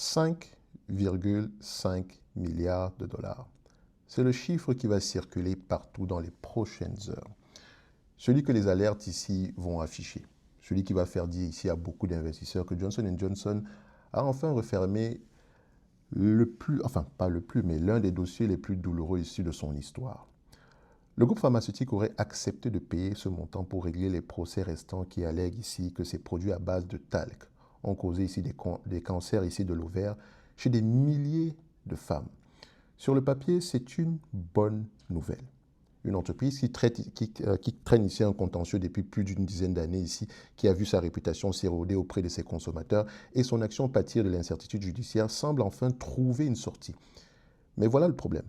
5,5 milliards de dollars. C'est le chiffre qui va circuler partout dans les prochaines heures. Celui que les alertes ici vont afficher. Celui qui va faire dire ici à beaucoup d'investisseurs que Johnson & Johnson a enfin refermé mais l'un des dossiers les plus douloureux ici de son histoire. Le groupe pharmaceutique aurait accepté de payer ce montant pour régler les procès restants qui allèguent ici que ces produits à base de talc ont causé ici des cancers ici de l'ovaire chez des milliers de femmes. Sur le papier, c'est une bonne nouvelle. Une entreprise qui traîne ici un contentieux depuis plus d'une dizaine d'années ici, qui a vu sa réputation s'éroder auprès de ses consommateurs et son action pâtir de l'incertitude judiciaire, semble enfin trouver une sortie. Mais voilà le problème.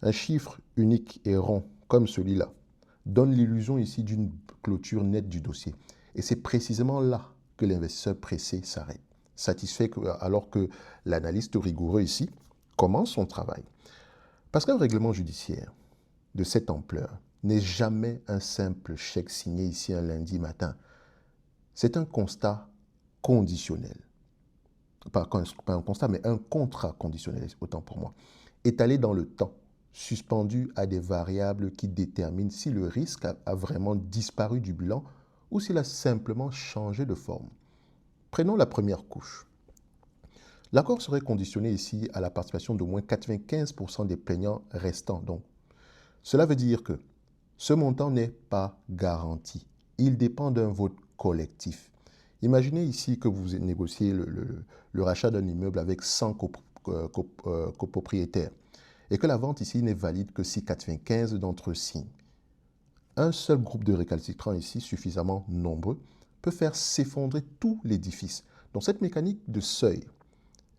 Un chiffre unique et rond comme celui-là donne l'illusion ici d'une clôture nette du dossier. Et c'est précisément là que l'investisseur pressé s'arrête, satisfait alors que l'analyste rigoureux ici commence son travail. Parce qu'un règlement judiciaire de cette ampleur n'est jamais un simple chèque signé ici un lundi matin. C'est un constat conditionnel. Pas un constat, mais un contrat conditionnel, autant pour moi. Étalé dans le temps, suspendu à des variables qui déterminent si le risque a vraiment disparu du bilan ou s'il a simplement changé de forme. Prenons la première couche. L'accord serait conditionné ici à la participation d'au moins 95% des plaignants restants. Donc, cela veut dire que ce montant n'est pas garanti. Il dépend d'un vote collectif. Imaginez ici que vous négociez le rachat d'un immeuble avec 100 copropriétaires et que la vente ici n'est valide que si 95 d'entre eux signent. Un seul groupe de récalcitrants ici, suffisamment nombreux, peut faire s'effondrer tout l'édifice. Donc cette mécanique de seuil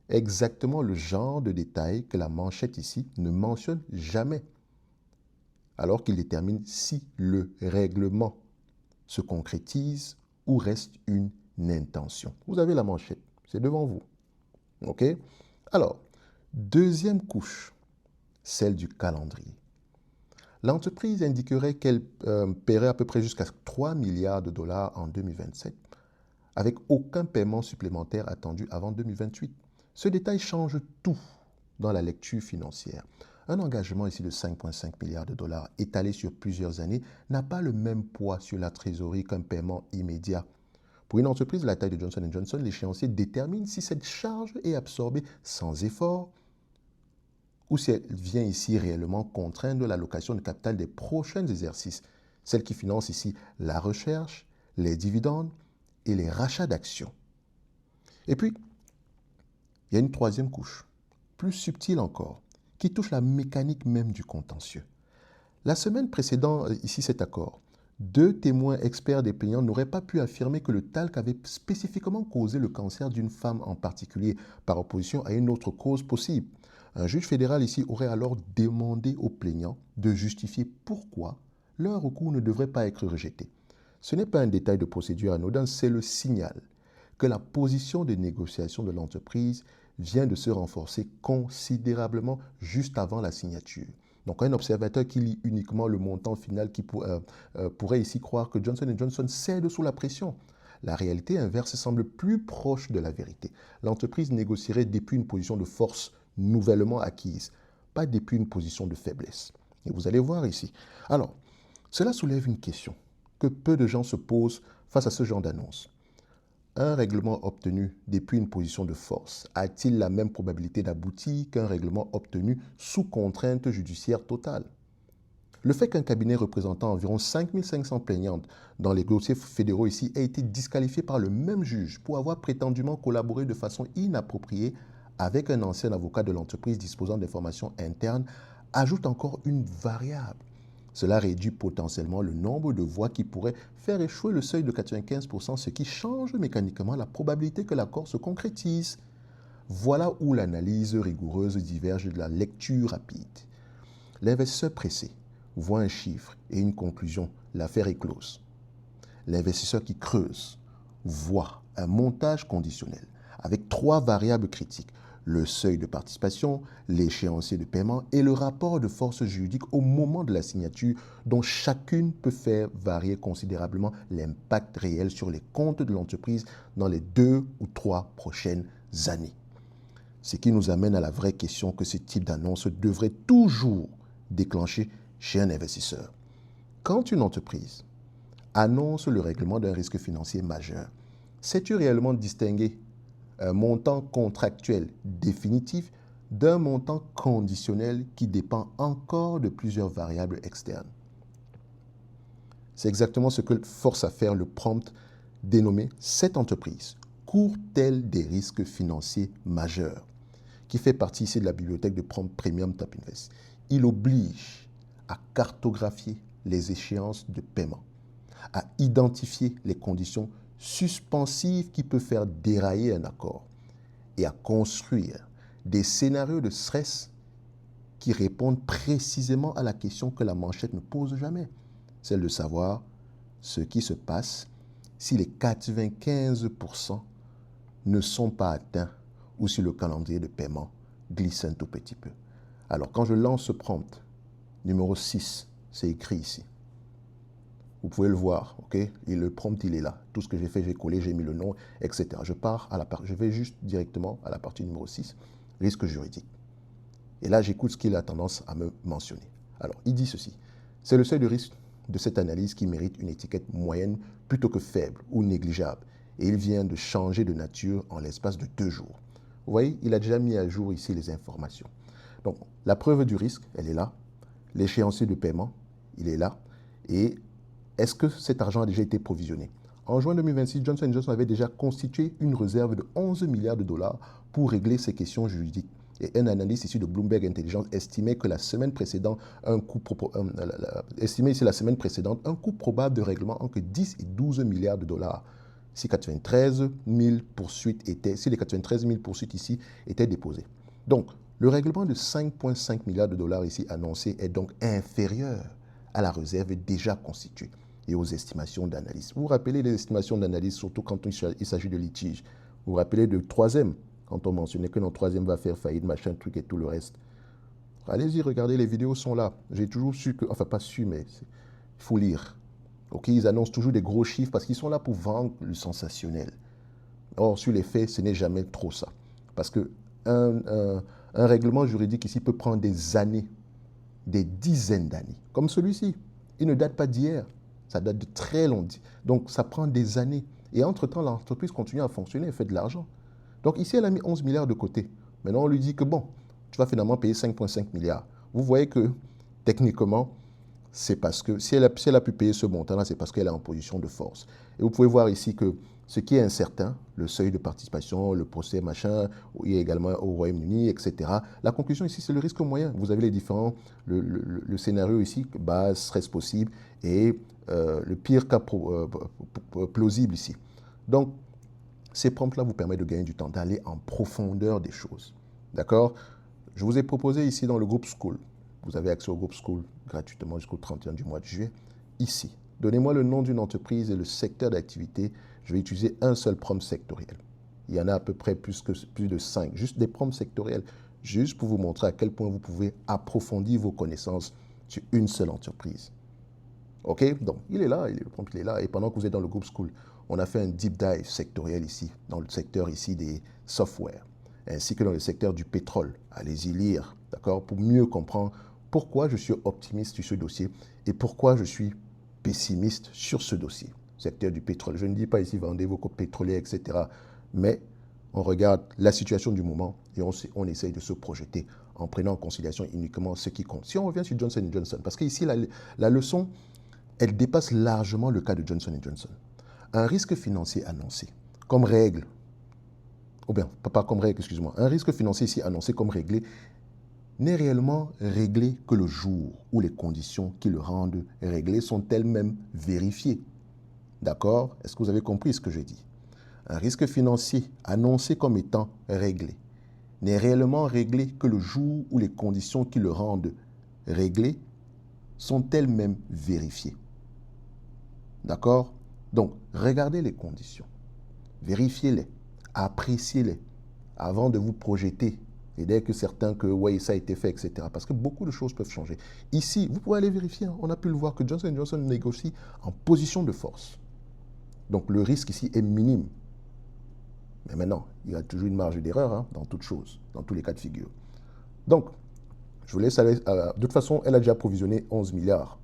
est exactement le genre de détail que la manchette ici ne mentionne jamais, alors qu'il détermine si le règlement se concrétise ou reste une intention. Vous avez la manchette, c'est devant vous. OK? Alors, deuxième couche, celle du calendrier. L'entreprise indiquerait qu'elle paierait à peu près jusqu'à 3 milliards de dollars en 2027, avec aucun paiement supplémentaire attendu avant 2028. Ce détail change tout dans la lecture financière. Un engagement ici de 5,5 milliards de dollars étalé sur plusieurs années n'a pas le même poids sur la trésorerie qu'un paiement immédiat. Pour une entreprise de la taille de Johnson & Johnson, l'échéancier détermine si cette charge est absorbée sans effort ou si elle vient ici réellement contraindre l'allocation de capital des prochains exercices, celle qui finance ici la recherche, les dividendes et les rachats d'actions. Et puis, il y a une troisième couche, plus subtile encore, qui touche la mécanique même du contentieux. La semaine précédant ici cet accord, 2 témoins experts des plaignants n'auraient pas pu affirmer que le talc avait spécifiquement causé le cancer d'une femme en particulier, par opposition à une autre cause possible. Un juge fédéral ici aurait alors demandé aux plaignants de justifier pourquoi leur recours ne devrait pas être rejeté. Ce n'est pas un détail de procédure anodin, c'est le signal que la position de négociation de l'entreprise vient de se renforcer considérablement juste avant la signature. Donc un observateur qui lit uniquement le montant final pourrait ici croire que Johnson & Johnson cède sous la pression. La réalité inverse semble plus proche de la vérité. L'entreprise négocierait depuis une position de force nouvellement acquise, pas depuis une position de faiblesse. Et vous allez voir ici. Alors, cela soulève une question que peu de gens se posent face à ce genre d'annonce. Un règlement obtenu depuis une position de force a-t-il la même probabilité d'aboutir qu'un règlement obtenu sous contrainte judiciaire totale? Le fait qu'un cabinet représentant environ 5500 plaignantes dans les dossiers fédéraux ici ait été disqualifié par le même juge pour avoir prétendument collaboré de façon inappropriée avec un ancien avocat de l'entreprise disposant d'informations internes ajoute encore une variable. Cela réduit potentiellement le nombre de voix qui pourraient faire échouer le seuil de 95%, ce qui change mécaniquement la probabilité que l'accord se concrétise. Voilà où l'analyse rigoureuse diverge de la lecture rapide. L'investisseur pressé voit un chiffre et une conclusion, l'affaire est close. L'investisseur qui creuse voit un montage conditionnel avec 3 variables critiques: le seuil de participation, l'échéancier de paiement et le rapport de force juridique au moment de la signature, dont chacune peut faire varier considérablement l'impact réel sur les comptes de l'entreprise dans les 2 ou 3 prochaines années. Ce qui nous amène à la vraie question que ce type d'annonce devrait toujours déclencher chez un investisseur. Quand une entreprise annonce le règlement d'un risque financier majeur, sais-tu réellement distinguer un montant contractuel définitif d'un montant conditionnel qui dépend encore de plusieurs variables externes? C'est exactement ce que force à faire le prompt dénommé « Cette entreprise court-elle des risques financiers majeurs ?» qui fait partie ici de la bibliothèque de prompt Premium Top Invest. Il oblige à cartographier les échéances de paiement, à identifier les conditions suspensives qui peuvent faire dérailler un accord et à construire des scénarios de stress qui répondent précisément à la question que la manchette ne pose jamais, celle de savoir ce qui se passe si les 95% ne sont pas atteints ou si le calendrier de paiement glisse un tout petit peu. Alors, quand je lance ce prompt, numéro 6, c'est écrit ici. Vous pouvez le voir, ok? Et le prompt, il est là. Tout ce que j'ai fait, j'ai collé, j'ai mis le nom, etc. Je vais juste directement à la partie numéro 6, risque juridique. Et là, j'écoute ce qu'il a tendance à me mentionner. Alors, il dit ceci. C'est le seuil de risque de cette analyse qui mérite une étiquette moyenne plutôt que faible ou négligeable. Et il vient de changer de nature en l'espace de 2 jours. Vous voyez, il a déjà mis à jour ici les informations. Donc, la preuve du risque, elle est là. L'échéancier de paiement, il est là. Et est-ce que cet argent a déjà été provisionné? En juin 2026, Johnson & Johnson avait déjà constitué une réserve de 11 milliards de dollars pour régler ces questions juridiques. Et un analyste issu de Bloomberg Intelligence estimait que la semaine précédente, un coût probable de règlement entre 10 et 12 milliards de dollars. Si les 93 000 poursuites ici étaient déposées. Donc, le règlement de 5,5 milliards de dollars ici annoncé est donc inférieur à la réserve déjà constituée et aux estimations d'analyse. Vous vous rappelez les estimations d'analyse, surtout quand il s'agit de litige. Vous vous rappelez de troisième, quand on mentionnait que notre troisième va faire faillite, machin, truc et tout le reste. Allez-y, regardez, les vidéos sont là. J'ai toujours su que, enfin pas su, mais il faut lire. Ok, ils annoncent toujours des gros chiffres parce qu'ils sont là pour vendre le sensationnel. Or, sur les faits, ce n'est jamais trop ça. Parce que un règlement juridique ici peut prendre des années, des dizaines d'années. Comme celui-ci. Il ne date pas d'hier. Ça date de très long. Donc, ça prend des années. Et entre-temps, l'entreprise continue à fonctionner et fait de l'argent. Donc, ici, elle a mis 11 milliards de côté. Maintenant, on lui dit que bon, tu vas finalement payer 5,5 milliards. Vous voyez que, techniquement, c'est parce que si elle a pu payer ce montant-là, c'est parce qu'elle est en position de force. Et vous pouvez voir ici que ce qui est incertain, le seuil de participation, le procès, machin, il y a également au Royaume-Uni, etc. La conclusion ici, c'est le risque moyen. Vous avez les différents, le scénario ici, base, stress possible, et le pire cas plausible ici. Donc, ces prompts-là vous permettent de gagner du temps, d'aller en profondeur des choses. D'accord? Je vous ai proposé ici dans le groupe School. Vous avez accès au groupe School gratuitement jusqu'au 31 du mois de juillet. Ici, donnez-moi le nom d'une entreprise et le secteur d'activité. Je vais utiliser un seul prompt sectoriel. Il y en a à peu près plus de 5. Juste des prompts sectoriels, juste pour vous montrer à quel point vous pouvez approfondir vos connaissances sur une seule entreprise. OK? Donc, il est là, le prompt il est là. Et pendant que vous êtes dans le groupe School, on a fait un deep dive sectoriel ici, dans le secteur ici des softwares, ainsi que dans le secteur du pétrole. Allez-y lire, d'accord? Pour mieux comprendre pourquoi je suis optimiste sur ce dossier et pourquoi je suis pessimiste sur ce dossier. Secteur du pétrole. Je ne dis pas ici vendez vos coupes pétrolières, etc. Mais on regarde la situation du moment et on essaye de se projeter en prenant en considération uniquement ce qui compte. Si on revient sur Johnson & Johnson, parce qu'ici, la leçon, elle dépasse largement le cas de Johnson & Johnson. Un risque financier annoncé comme règle, ou bien, pas comme règle, excusez-moi, un risque financier ici annoncé comme réglé n'est réellement réglé que le jour où les conditions qui le rendent réglé sont elles-mêmes vérifiées. D'accord? Est-ce que vous avez compris ce que je dis? Un risque financier annoncé comme étant réglé n'est réellement réglé que le jour où les conditions qui le rendent réglé sont elles-mêmes vérifiées. D'accord? Donc, regardez les conditions, vérifiez-les, appréciez-les avant de vous projeter. Et dès que certains que ouais, ça a été fait, etc. Parce que beaucoup de choses peuvent changer. Ici, vous pouvez aller vérifier. On a pu le voir que Johnson & Johnson négocie en position de force. Donc, le risque ici est minime. Mais maintenant, il y a toujours une marge d'erreur hein, dans toute chose, dans tous les cas de figure. Donc, je vous laisse aller. De toute façon, elle a déjà provisionné 11 milliards.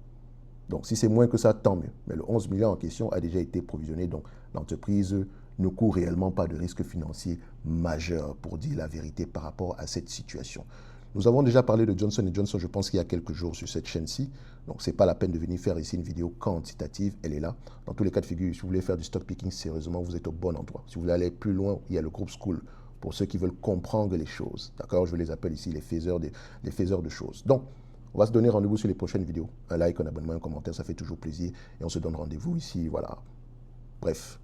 Donc, si c'est moins que ça, tant mieux. Mais le 11 milliards en question a déjà été provisionné. Donc, l'entreprise ne court réellement pas de risque financier majeur, pour dire la vérité par rapport à cette situation. Nous avons déjà parlé de Johnson & Johnson, je pense qu'il y a quelques jours sur cette chaîne-ci. Donc, ce n'est pas la peine de venir faire ici une vidéo quantitative. Elle est là. Dans tous les cas de figure, si vous voulez faire du stock picking sérieusement, vous êtes au bon endroit. Si vous voulez aller plus loin, il y a le groupe School pour ceux qui veulent comprendre les choses. D'accord? Je les appelle ici les faiseurs de choses. Donc, on va se donner rendez-vous sur les prochaines vidéos. Un like, un abonnement, un commentaire, ça fait toujours plaisir. Et on se donne rendez-vous ici, voilà. Bref,